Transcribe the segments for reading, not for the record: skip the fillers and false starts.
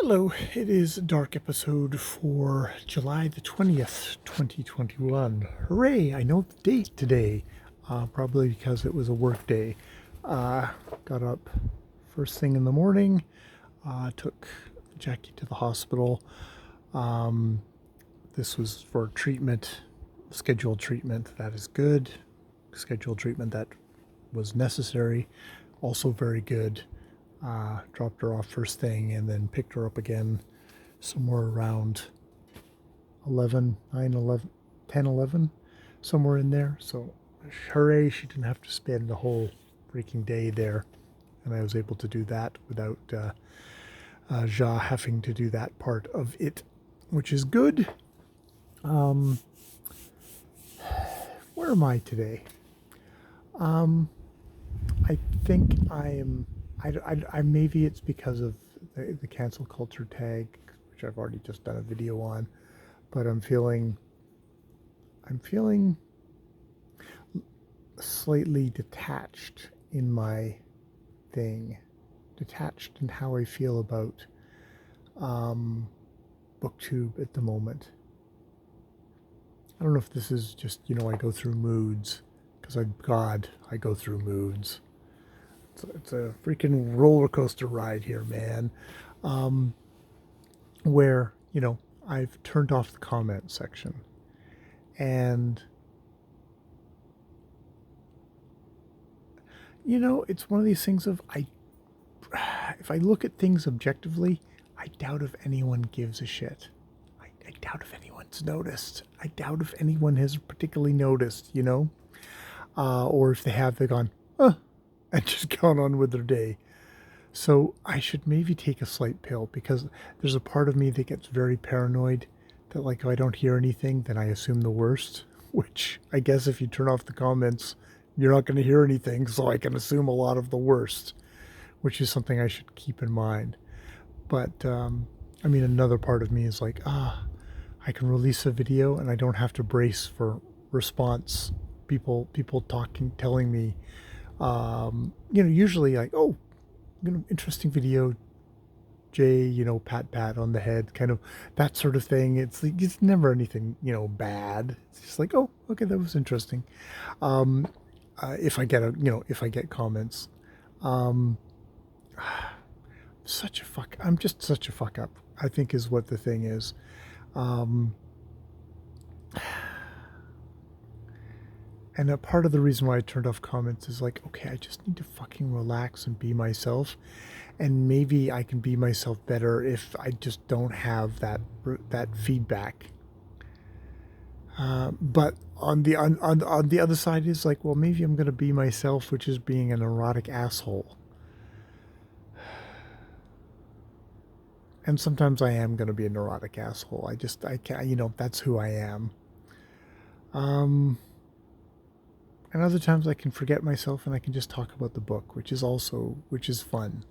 Hello, it is Dark episode for July the 20th, 2021. Hooray, I know the date today, probably because it was a work day. Got up first thing in the morning, took Jackie to the hospital. This was for treatment, scheduled treatment, that is good. Scheduled treatment that was necessary, also very good. Dropped her off first thing and then picked her up again somewhere around 11, 9, 11, 10, 11, somewhere in there. So hooray, she didn't have to spend the whole freaking day there. And I was able to do that without Ja having to do that part of it, which is good. Where am I today? I think I am. I maybe it's because of the cancel culture tag, which I've already just done a video on, but I'm feeling slightly detached in my thing, detached in how I feel about BookTube at the moment. I don't know if this is just, I go through moods, because I go through moods. It's a freaking roller coaster ride here, man. Where, I've turned off the comment section. And, it's one of these things of, if I look at things objectively, I doubt if anyone gives a shit. I doubt if anyone's noticed. I doubt if anyone has particularly noticed, or if they have, they've gone, and just gone on with their day. So I should maybe take a slight pill, because there's a part of me that gets very paranoid that, like, if I don't hear anything, then I assume the worst, which I guess if you turn off the comments, you're not going to hear anything, so I can assume a lot of the worst, which is something I should keep in mind. But, another part of me is like, I can release a video and I don't have to brace for response. People talking, telling me, usually like, oh, interesting video, Jay, pat on the head, kind of that sort of thing. It's like, it's never anything, bad. It's just like, oh, okay, that was interesting. If I get if I get comments, I'm just such a fuck up, I think, is what the thing is. And a part of the reason why I turned off comments is like, okay, I just need to fucking relax and be myself. And maybe I can be myself better if I just don't have that feedback. But on the other side is like, well, maybe I'm going to be myself, which is being an erotic asshole. And sometimes I am going to be a neurotic asshole. I can't, that's who I am. And other times I can forget myself and I can just talk about the book, which is fun.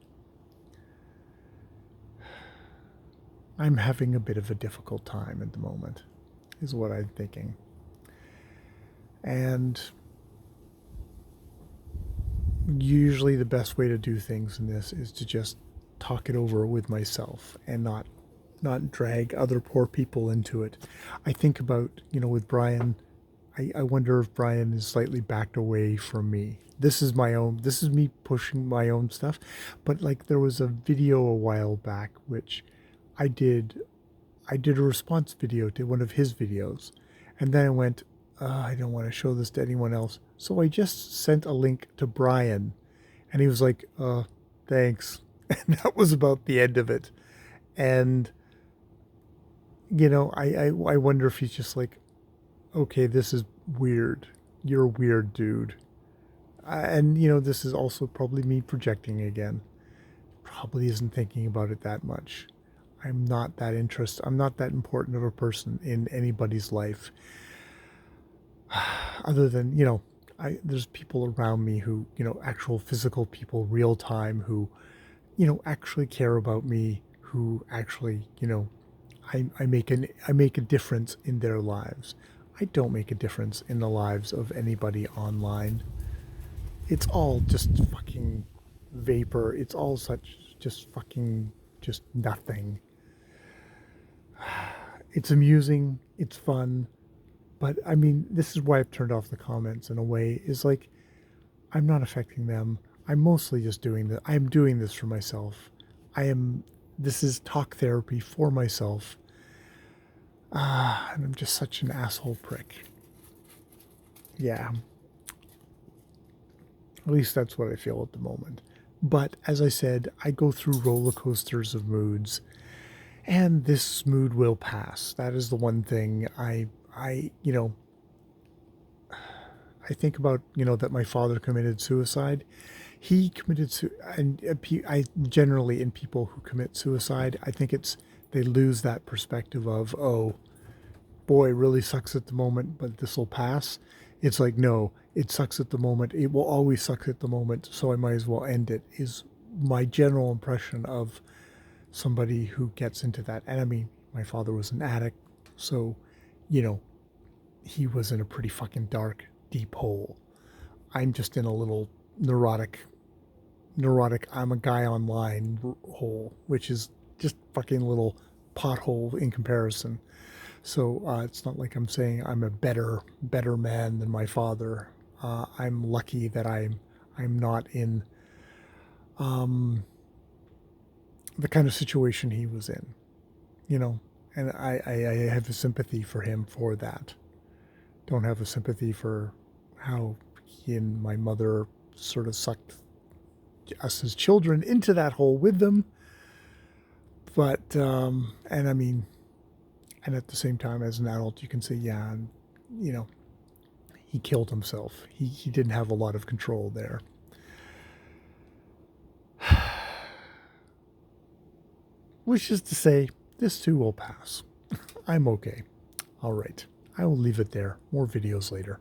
I'm having a bit of a difficult time at the moment, is what I'm thinking. And usually the best way to do things in this is to just talk it over with myself and not drag other poor people into it. I think about, with Brian, I wonder if Brian is slightly backed away from me. This is me pushing my own stuff. But like, there was a video a while back, which I did a response video to one of his videos. And then I went, I don't want to show this to anyone else. So I just sent a link to Brian, and he was like, thanks. And that was about the end of it. And, I wonder if he's just like, okay, this is weird. You're a weird dude. And, this is also probably me projecting again. Probably isn't thinking about it that much. I'm not that important of a person in anybody's life. Other than, there's people around me who, actual physical people, real time, who, actually care about me, who actually, I make a difference in their lives. I don't make a difference in the lives of anybody online. It's all just fucking vapor. It's all just fucking just nothing. It's amusing, it's fun, but I mean, this is why I've turned off the comments in a way, is like, I'm not affecting them. I'm mostly just doing this. I'm doing this for myself. This is talk therapy for myself. And I'm just such an asshole prick. Yeah. At least that's what I feel at the moment. But as I said, I go through roller coasters of moods, and this mood will pass. That is the one thing I think about, that my father committed suicide. He committed and I generally, in people who commit suicide, I think they lose that perspective of, oh boy, it really sucks at the moment, but this will pass. It's like, no, it sucks at the moment. It will always suck at the moment, so I might as well end it, is my general impression of somebody who gets into that. And I mean, my father was an addict, so, you know, he was in a pretty fucking dark, deep hole. I'm just in a little neurotic, I'm a guy online hole, which is just fucking little pothole in comparison. So it's not like I'm saying I'm a better man than my father. I'm lucky that I'm not in the kind of situation he was in, and I have a sympathy for him for that. Don't have a sympathy for how he and my mother sort of sucked us as children into that hole with them. But, and I mean, and at the same time, as an adult, you can say, yeah, he killed himself. He didn't have a lot of control there. Which is to say, this too will pass. I'm okay. All right. I will leave it there. More videos later.